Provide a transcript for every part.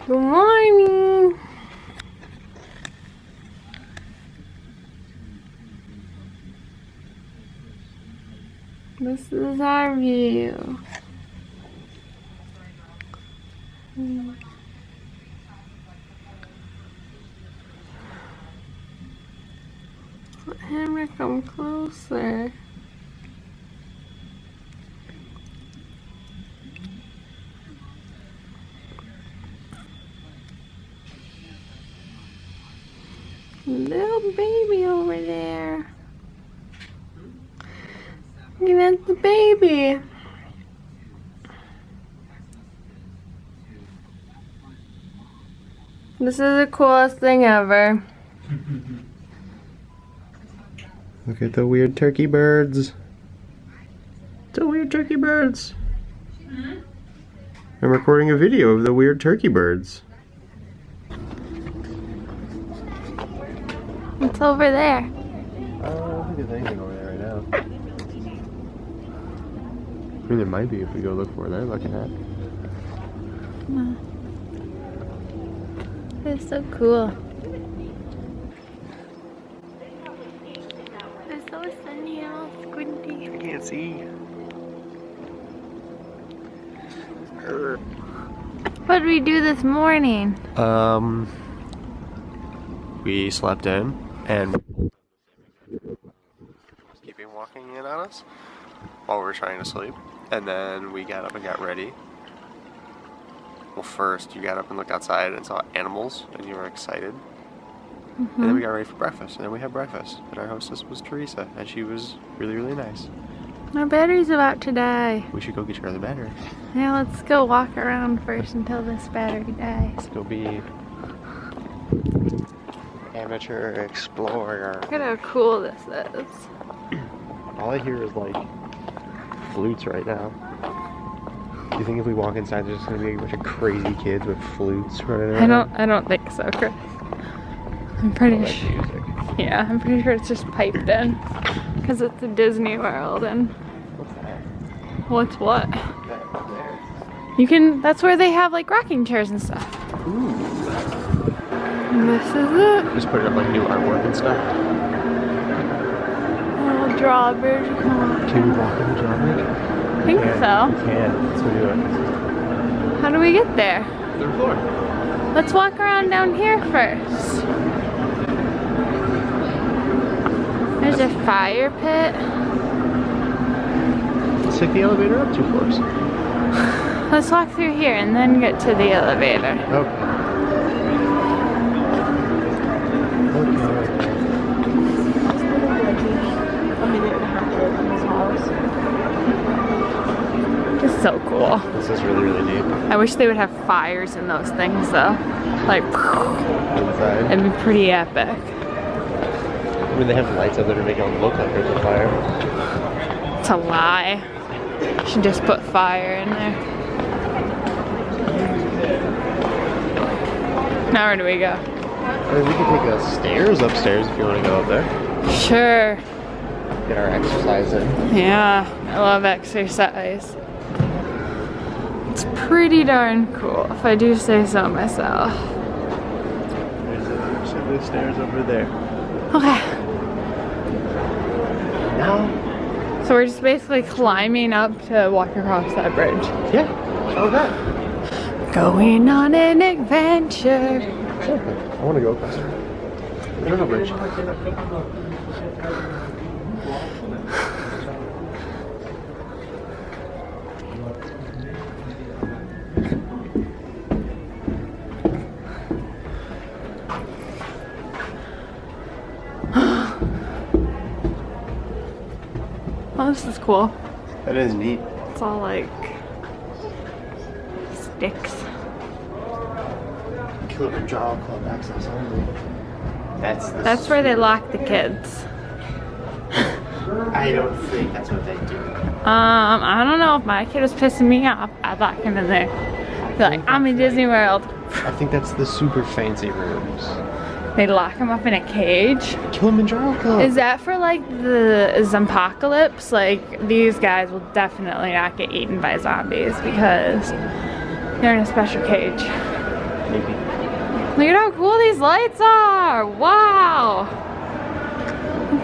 Good morning. This is our view. Let him come closer. Little baby over there. Looking at the baby. This is the coolest thing ever. Look at the weird turkey birds. The weird turkey birds. I'm recording a video of the weird turkey birds. It's over there. I don't think there's anything over there right now. I mean, there might be if we go look for it. They're looking at. It's so cool. It's so sunny and all squinty. I can't see. What did we do this morning? We slept in and keeping walking in on us while we were trying to sleep, and then we got up and got ready. Well, first you got up and looked outside and saw animals, and you were excited. And then we got ready for breakfast, and then we had breakfast. And our hostess was Teresa, and she was really, really nice. My battery's about to die. We should go get your other battery. Yeah, let's go walk around first until this battery dies. Let's go be amateur explorer. Look at how cool this is. All I hear is like flutes right now. Do you think if we walk inside there's just gonna be a bunch of crazy kids with flutes running around? I don't think so, Chris. I'm pretty Like sure. music. Yeah, I'm pretty sure it's just piped in. Because it's a Disney World and What's that? what's what? That up there. You can, that's where they have like rocking chairs and stuff. Ooh. And this is it. Just putting up like new artwork and stuff. Little drawbridge. Can we walk in the drawbridge? I think so. We can. Let's go do it. How do we get there? Third floor. Let's walk around down here first. There's a fire pit. Let's take the elevator up 2 floors. Let's walk through here and then get to the elevator. Okay. It's so cool. This is really, really neat. I wish they would have fires in those things though. Like, Inside. it'd be pretty epic. I mean, they have lights up there to make it look like there's a fire. It's a lie. Should just put fire in there. Now where do we go? I mean, we can take the stairs upstairs if you want to go up there. Sure. Get our exercise in. Yeah, I love exercise. It's pretty darn cool, if I do say so myself. There's the stairs over there. Okay. Now? So we're just basically climbing up to walk across that bridge. Yeah. Oh, that. Going on an adventure. Exactly. I want to go across there. I don't know bridge. Oh, this is cool. That is neat. It's all like sticks. Kilimanjaro Club access only. That's where they lock the kids. I don't think that's what they do. I don't know, if my kid was pissing me off, I'd lock him in there. Be like, I'm in Disney World. I think that's the super fancy rooms. They lock him up in a cage. Kilimanjaro Club. Is that for like the Zompocalypse? Like, these guys will definitely not get eaten by zombies because they're in a special cage. Maybe. Look at how cool these lights are! Wow!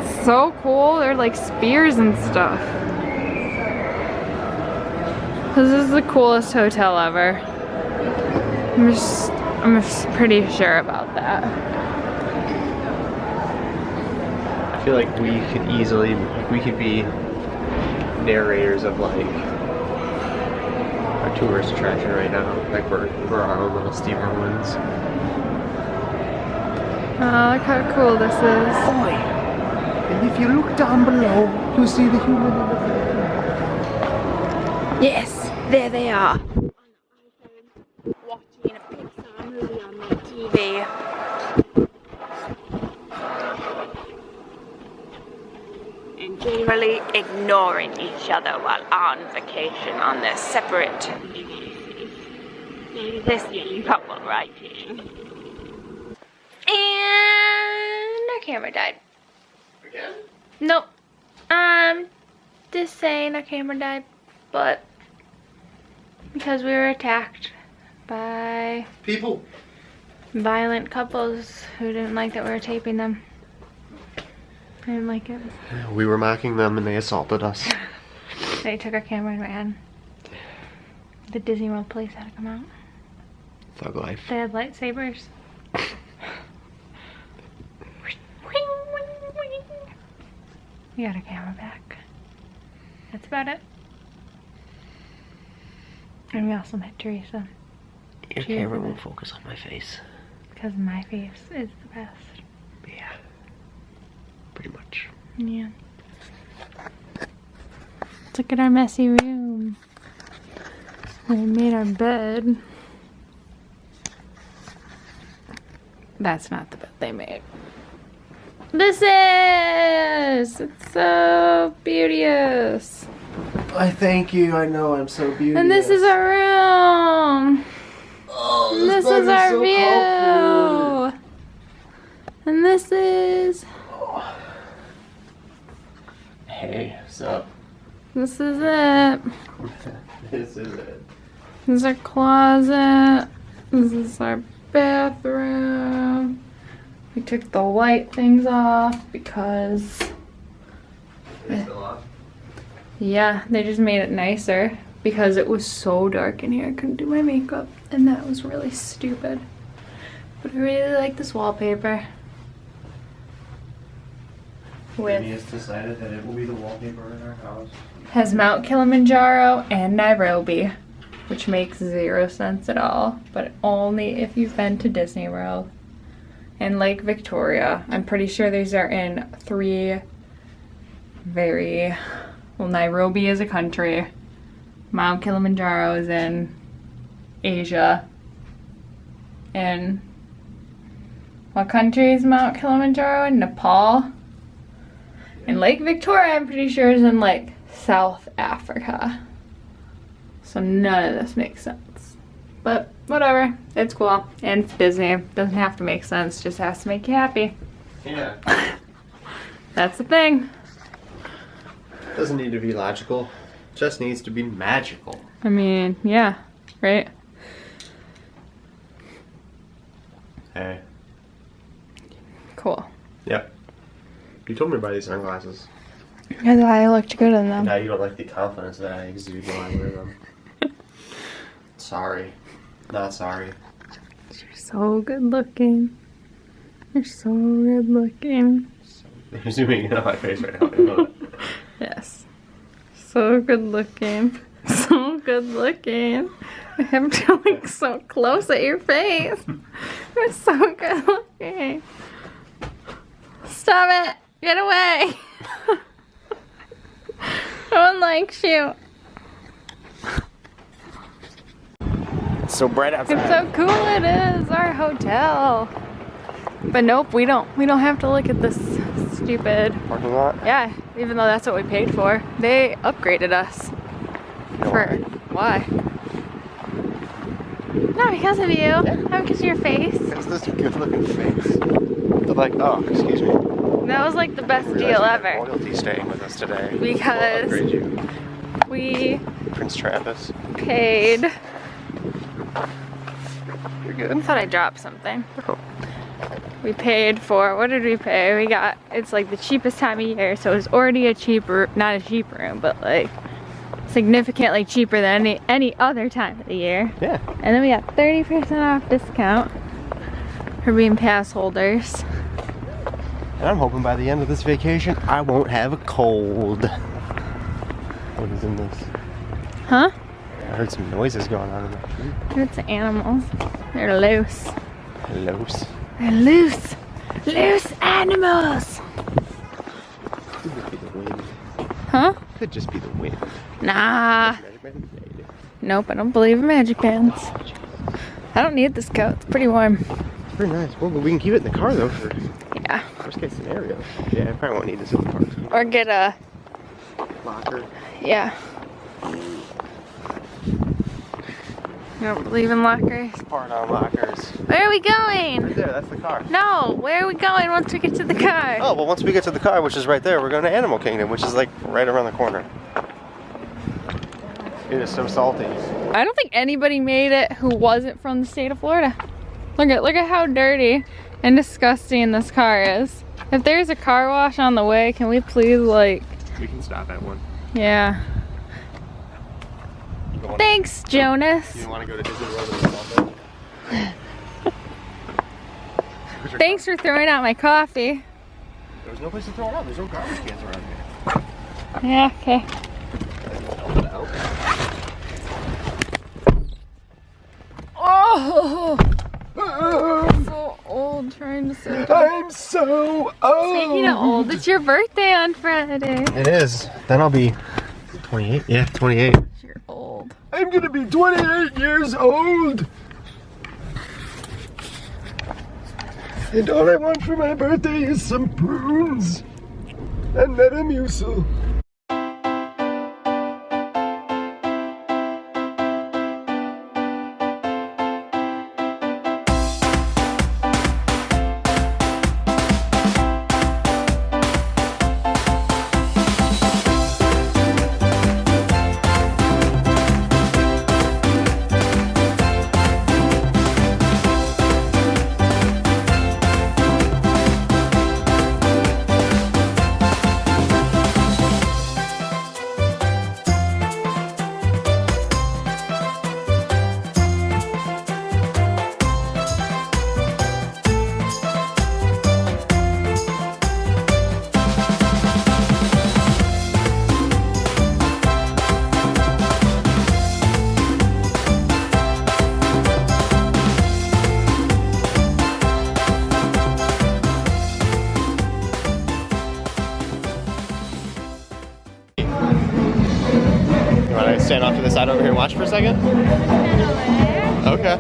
It's so cool. They're like spears and stuff. This is the coolest hotel ever. I'm just pretty sure about that. I feel like we could be narrators of like a tourist attraction right now. Like we're our own little Steve Irwins. Oh, look how cool this is. Boy! And if you look down below, you'll see the human in the photo. Yes, there they are. Watching a Pixar movie on my TV. And generally ignoring each other while on vacation on their separate devices. This young couple right here. And our camera died. Again? Nope. Just saying our camera died, but because we were attacked by People. violent couples who didn't like that we were taping them. I didn't like it. We were mocking them and they assaulted us. They took our camera and ran. The Disney World police had to come out. Thug life. They had lightsabers. We got our camera back. That's about it. And we also met Teresa. Your Cheers. camera won't focus on my face. Because my face is the best. Yeah. Pretty much. Yeah. Let's look at our messy room. We made our bed. That's not the bed they made. This is! It's so beauteous. I thank you. I know I'm so beautiful. And this is our room. Oh, And this is our view. And this is... Hey, what's up? This is it. This is it. This is our closet. This is our bathroom. We took the white things off because, yeah, they just made it nicer because it was so dark in here. I couldn't do my makeup and that was really stupid. But I really like this wallpaper. Amy has decided that it will be the wallpaper in our house. Has Mount Kilimanjaro and Nairobi, which makes 0 sense at all, but only if you've been to Disney World. And Lake Victoria. I'm pretty sure these are in 3 very, well, Nairobi is a country. Mount Kilimanjaro is in Asia. And what country is Mount Kilimanjaro in? Nepal. And Lake Victoria, I'm pretty sure, is in like South Africa. So none of this makes sense. But whatever, it's cool. And it's Disney. Doesn't have to make sense, just has to make you happy. Yeah. That's the thing. Doesn't need to be logical. Just needs to be magical. I mean, yeah, right? Hey. Cool. Yep. You told me to buy these sunglasses. Because I looked good in them. Now you don't like the confidence that I exude when I wear them. Sorry. Not sorry. You're so good looking. You're so good looking. You're zooming in on my face right now. You know that. Yes. So good looking. So good looking. I have to look so close at your face. You're so good looking. Stop it. Get away. No one likes you. It's so bright outside. It's so cool it is, our hotel. But nope, we don't have to look at this stupid, Parking lot? yeah, even though that's what we paid for. They upgraded us. For why? Not because of you, not because of your face. It's this good looking face. They're like, oh, excuse me. That was like the best Realize deal you have ever. Royalty staying with us today. Because- We'll upgrade you. We Prince Travis. paid You're I good. thought I dropped something. Oh. We paid for, what did we pay? We got, it's like the cheapest time of year, so it's already a cheaper, not a cheap room, but like significantly cheaper than any other time of the year. Yeah. And then we got 30% off discount for being pass holders. And I'm hoping by the end of this vacation, I won't have a cold. What is in this? Huh? I heard some noises going on in the tree. It's animals. They're loose. Loose. They're loose. Loose animals. Could just be the wind. Huh? Could just be the wind. Nah. Nope, I don't believe in magic bands. I don't need this coat. It's pretty warm. It's pretty nice. Well, but we can keep it in the car though for Yeah. worst case scenario. Yeah, I probably won't need this in the car. Or get a, Locker. yeah. You don't believe in lockers? Part on lockers. Where are we going? Right there, that's the car. No, where are we going once we get to the car? Oh, well, once we get to the car, which is right there, we're going to Animal Kingdom, which is like right around the corner. It is so salty. I don't think anybody made it who wasn't from the state of Florida. Look at how dirty and disgusting this car is. If there's a car wash on the way, can we please like, We can stop at one. yeah. Thanks, Jonas. You want to go to Disney World and Thanks for throwing out my coffee. There's no place to throw it out. There's no garbage cans around here. Yeah, okay. Oh, I'm so old trying to sit down. I'm so old. Speaking of old, it's your birthday on Friday. It is. Then I'll be 28. Yeah, 28. You're old. I'm gonna be 28 years old. And all I want for my birthday is some prunes and Metamucil. Stand off to the side over here and watch for a second? Okay.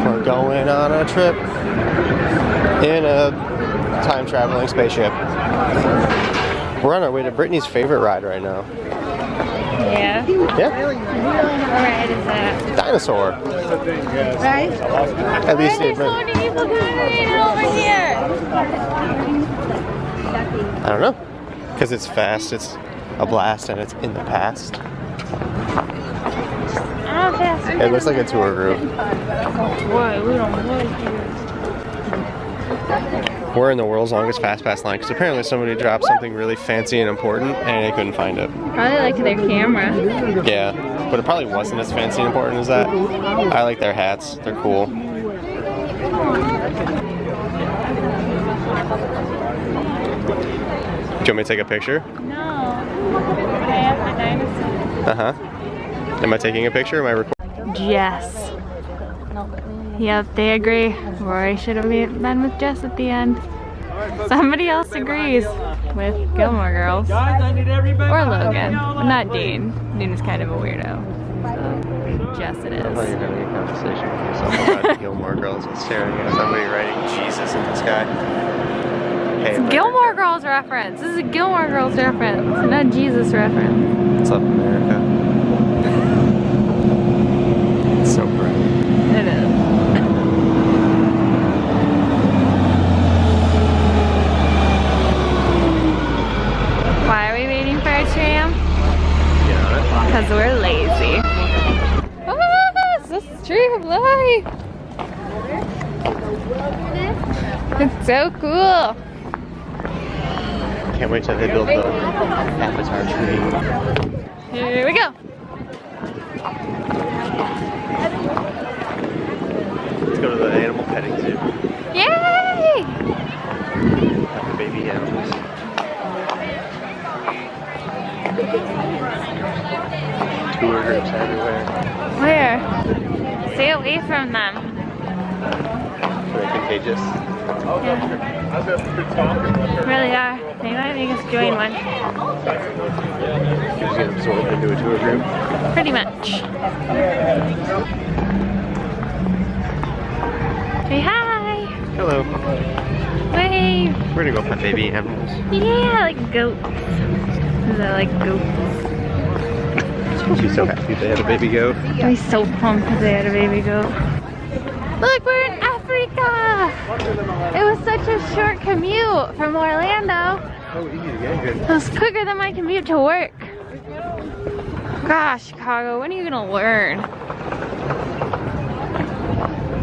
We're going on a trip in a time-traveling spaceship. We're on our way to Brittany's favorite ride right now. Yeah. Yeah? What ride is that? Dinosaur. Right? At least Why are it, there so many people coming over here? I don't know. Because it's fast, it's a blast, and it's in the past. How fast? It looks like a tour group. Why? We don't like you. We're in the world's longest fast pass line because apparently somebody dropped something really fancy and important and they couldn't find it. Probably like their camera. Yeah, but it probably wasn't as fancy and important as that. I like their hats, they're cool. Do you want me to take a picture? No. I have the dinosaur. Uh-huh. Am I taking a picture or am I recording? Jess. Yep, they agree. Rory should have been with Jess at the end. Somebody else agrees with Gilmore Girls. Or Logan. But not Dean. Dean is kind of a weirdo. So, Jess it I thought you is. were having a conversation with yourself about the Gilmore Girls and staring at somebody writing Jesus in the sky. Hey, It's a Gilmore Girls reference. This is a Gilmore Girls reference, not Jesus reference. What's up, America? It's so bright. It is. Why are we waiting for a tram? You know Because we're lazy. Ah, this is true of life. It's so cool. Can't wait till they build the Avatar tree. Here we go. Let's go to the animal petting zoo. Yay! Have the baby animals. Tour groups everywhere. Where? Stay away from them. Are they contagious? Yeah. Really are. They might make us join one. You just get absorbed into a tour group. Pretty much. Say hi. Hello. Wave. We're gonna go pet baby animals. Yeah, like goats. 'Cause I like goats. She's so happy they had a baby goat. I was so pumped because they had a baby goat. Look, we're in Africa! It was such a short commute from Orlando. Oh, easy to get here. It was quicker than my commute to work. Gosh, Chicago, when are you gonna learn?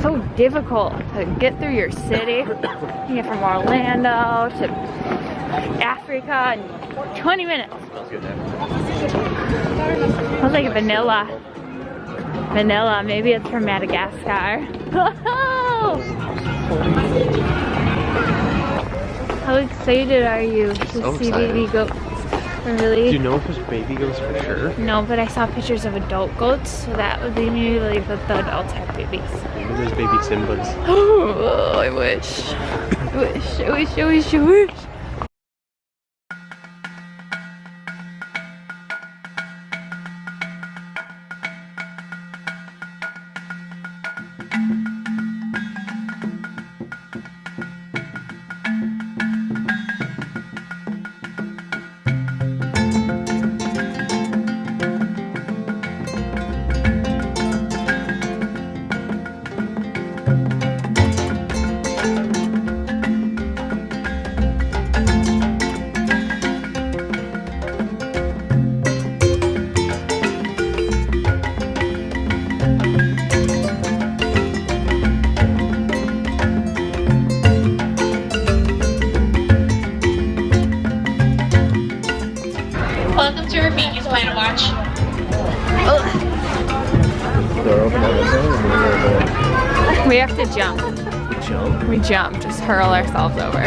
So difficult to get through your city. You get from Orlando to Africa in 20 minutes. Smells good there. Smells like vanilla. Vanilla, maybe it's from Madagascar. How excited are you to So see excited. baby goats? Do you Really? know if there's baby goats for sure? No, but I saw pictures of adult goats, so that would lead me to believe that the adults have babies. Maybe there's baby Simbas. Oh, I wish. I wish, I wish, I wish, I wish. Welcome to Rafiki's Planet Watch. They're open We have to jump. Jump. We jump, just hurl ourselves over.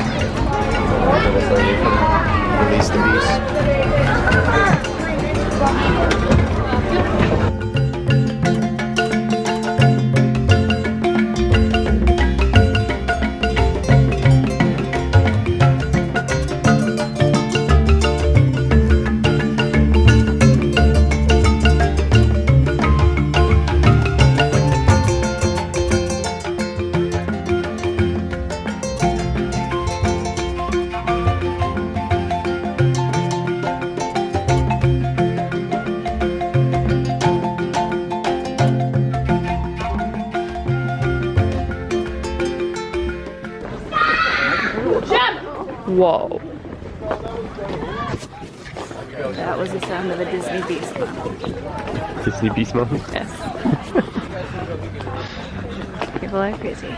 Release the beast. Whoa. That was the sound of a Disney beast. Disney Beast Mom? Yes. People are crazy.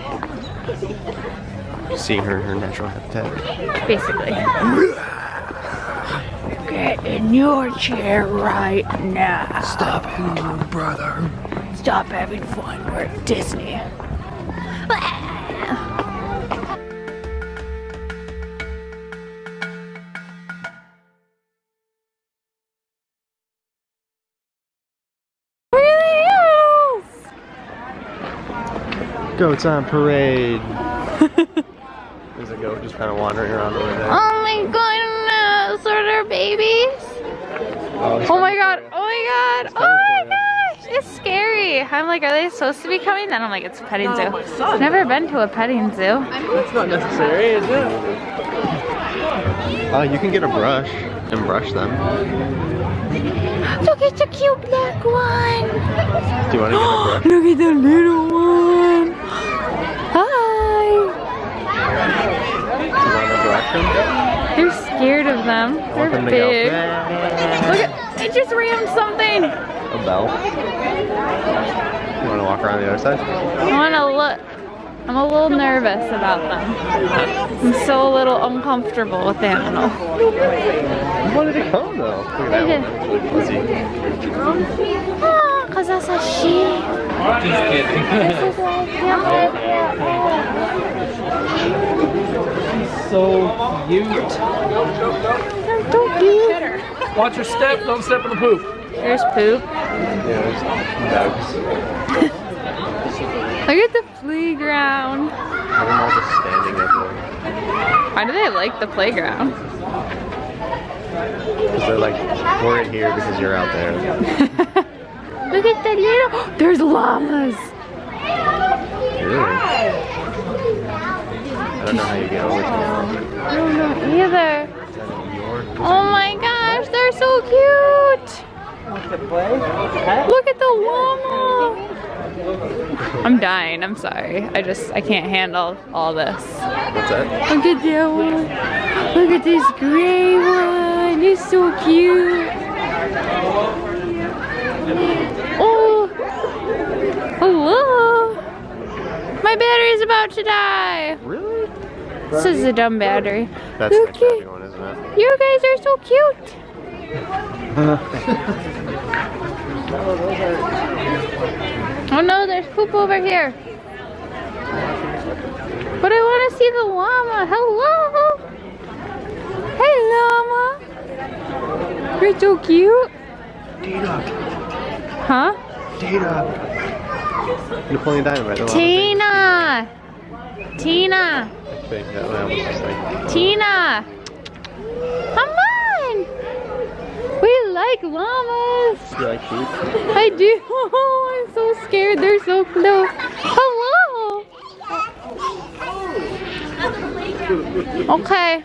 Seeing her in her natural habitat. Basically. Get in your chair right now. Stop it, brother. Stop having fun. We're at Disney. Goats on parade. There's a goat just kind of wandering around over there. Oh my goodness, are there babies? Oh my god, oh my god, oh my gosh, it's scary. I'm like, are they supposed to be coming? Then I'm like, it's a petting zoo. I've never been to a petting zoo. That's not necessary, is it? You can get a brush and brush them. Look at the cute black one. Do you want to get a brush? Look at the little one. Hi. Do you want to brush them? They're scared of them. They're Want them to big. go? Look at, they just rammed something. A bell. You want to walk around the other side? I want to look. I'm a little nervous about them. I'm still a little uncomfortable with the animal. You wanted to come though. Look at that one. That was really fuzzy. Oh, because that's a sheep. Just kidding. This is like, So cute. they're so cute. Watch your step, don't step in the poop. There's poop. Yeah, there's dogs. Look at the playground. Have them all just standing up there. Why do they like the playground? Because they're like, we're in here because you're out there. Look at the little. There's llamas. Really? I don't know how you get over to them. I don't know either. Is that in New York? Oh my gosh, they're so cute. Look at the llama. I'm dying, I'm sorry. I can't handle all this. What's that? Look at that one. Look at this gray one. He's so cute. Oh, hello. My battery's about to die. Really? This is a dumb battery. That's Look the crappy at, one, isn't it? you guys are so cute. Oh no, there's poop over here. But I want to see the llama. Hello. Hey, llama. You're so cute. Data. Huh? Data. Napoleon Dynamite. the llama Tina. Tina. thing. That one was just like, Tina. Come on. We like llamas. you like sheep? I do. Oh, I'm so scared. They're so close. Hello. Okay.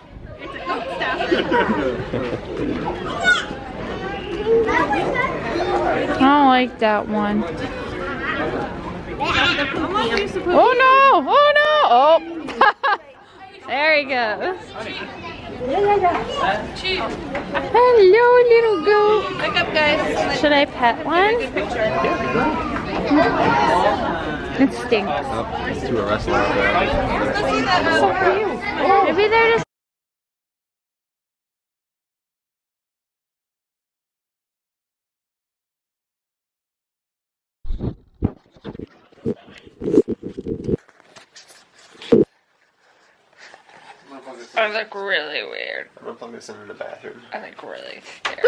I don't like that one. Oh no! Oh no! Oh! There he goes. Hello, little goat. Wake up, guys. Should I pet one? It stinks. Oh, let's do a wrestler out there. Maybe they're just. I look really weird. I'm gonna plug this in the bathroom. I look really scary.